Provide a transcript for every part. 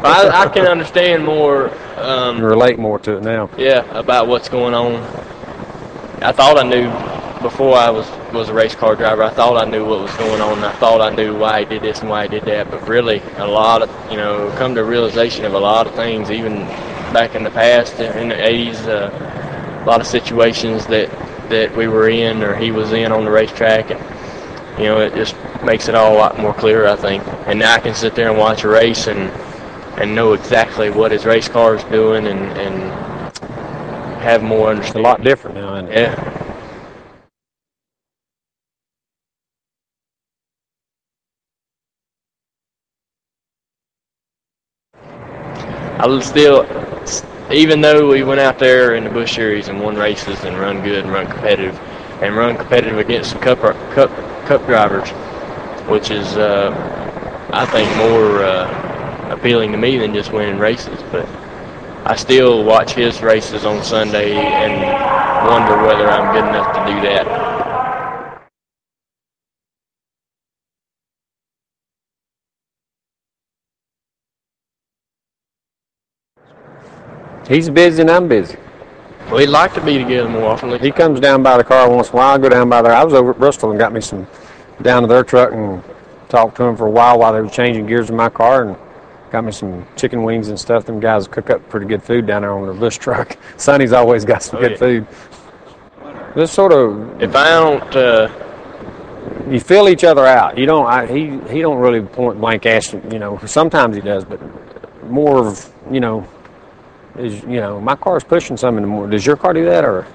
I can understand more. Relate more to it now. Yeah, about what's going on. I thought I knew before I was a race car driver. I thought I knew what was going on. I thought I knew why he did this and why he did that. But really, a lot of come to a realization of a lot of things, even back in the past, in the 80s, a lot of situations that we were in or he was in on the racetrack, and it just makes it all a lot more clear, I think. And now I can sit there and watch a race and know exactly what his race car is doing and have more understanding. It's a lot different now, isn't it? Yeah. I was still, even though we went out there in the Busch Series and won races and run good and run competitive against some cup drivers, which is I think more appealing to me than just winning races. But I still watch his races on Sunday and wonder whether I'm good enough to do that. He's busy and I'm busy. Well, he'd like to be together more often. He comes down by the car once in a while. I go down by there. I was over at Bristol and got me some down to their truck and talked to him for a while they were changing gears in my car, and got me some chicken wings and stuff. Them guys cook up pretty good food down there on their Busch truck. Sonny's always got some good food. This sort of, if I don't, you fill each other out. You don't. He don't really point blank ask. Sometimes he does, but more of is my car's pushing some in the morning. Does your car do that, or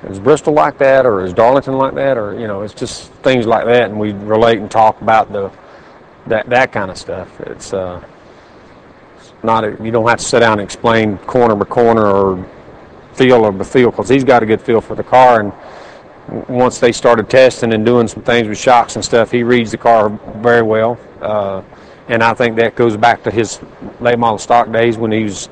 is Bristol like that, or is Darlington like that, or it's just things like that, and we relate and talk about that kind of stuff. It's not you don't have to sit down and explain corner by corner or feel by feel, because he's got a good feel for the car, and once they started testing and doing some things with shocks and stuff, he reads the car very well, and I think that goes back to his late model stock days when he was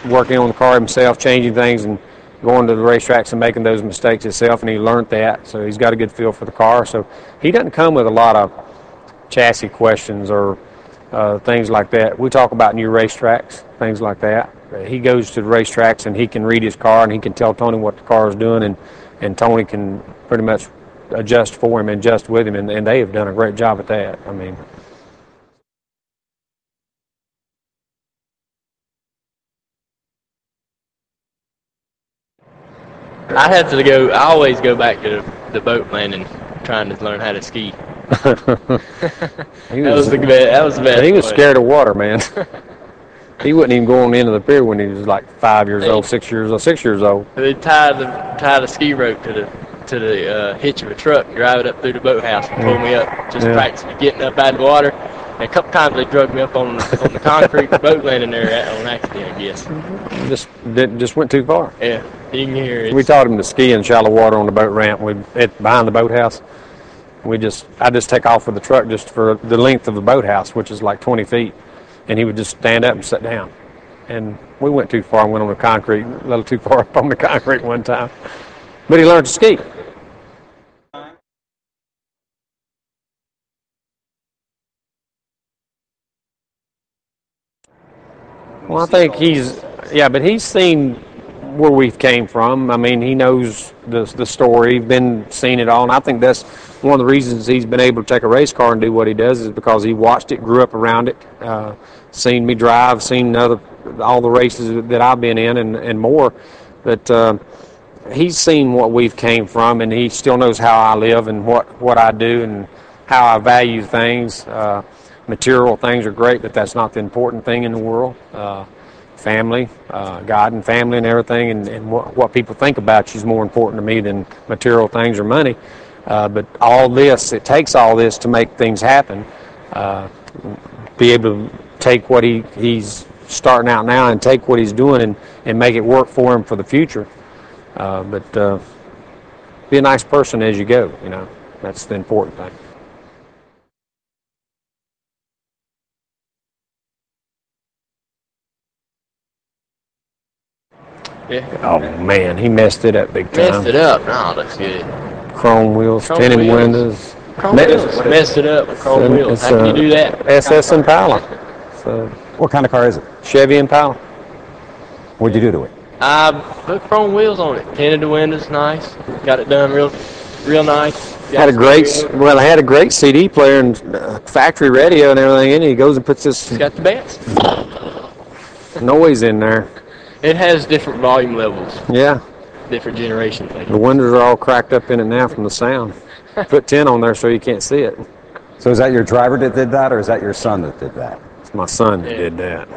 working on the car himself, changing things and going to the racetracks and making those mistakes himself, and he learned that, so he's got a good feel for the car. So he doesn't come with a lot of chassis questions or things like that. We talk about new racetracks, things like that. He goes to the racetracks and he can read his car and he can tell Tony what the car is doing, and Tony can pretty much adjust for him and adjust with him, and they have done a great job at that. I mean, I always go back to the boat landing, trying to learn how to ski. That was the best. He was scared of water, man. He wouldn't even go on the end of the pier when he was like 5 years old, 6 years old. They tie the ski rope to the hitch of a truck and drive it up through the boathouse and pull me up, just practice me getting up out of the water. And a couple times they drug me up on the concrete boat landing there on accident, I guess. Just went too far. Yeah, you can hear it. We taught him to ski in shallow water on the boat ramp behind the boathouse. I just take off with the truck just for the length of the boathouse, which is like 20 feet, and he would just stand up and sit down. And we went too far and went on the concrete, a little too far up on the concrete one time. But he learned to ski. Well, I think but he's seen where we came from. I mean, he knows the story, seen it all, and I think that's one of the reasons he's been able to take a race car and do what he does, is because he watched it, grew up around it, seen me drive, seen all the races that I've been in and more. But he's seen what we've came from, and he still knows how I live and what I do and how I value things. Material things are great, but that's not the important thing in the world. Family, God and family and everything, and what people think about you is more important to me than material things or money. But all this, it takes all this to make things happen. Be able to take what he's starting out now and take what he's doing and make it work for him for the future. But be a nice person as you go, that's the important thing. Yeah. Oh man, he messed it up big time. Messed it up. No, that's good. Chrome wheels, tinted windows. Messed it up with chrome wheels. How can you do that? SS Impala. So What kind of car is it? Chevy Impala. What'd you do to it? I put chrome wheels on it, tinted the windows nice, got it done real nice. Had a great CD player and factory radio and everything in it. He goes and puts this It's got the best. noise in there. It has different volume levels, Yeah. different generations. The windows are all cracked up in it now from the sound. Put 10 on there so you can't see it. So is that your driver that did that, or is that your son that did that? It's my son that Yeah. did that.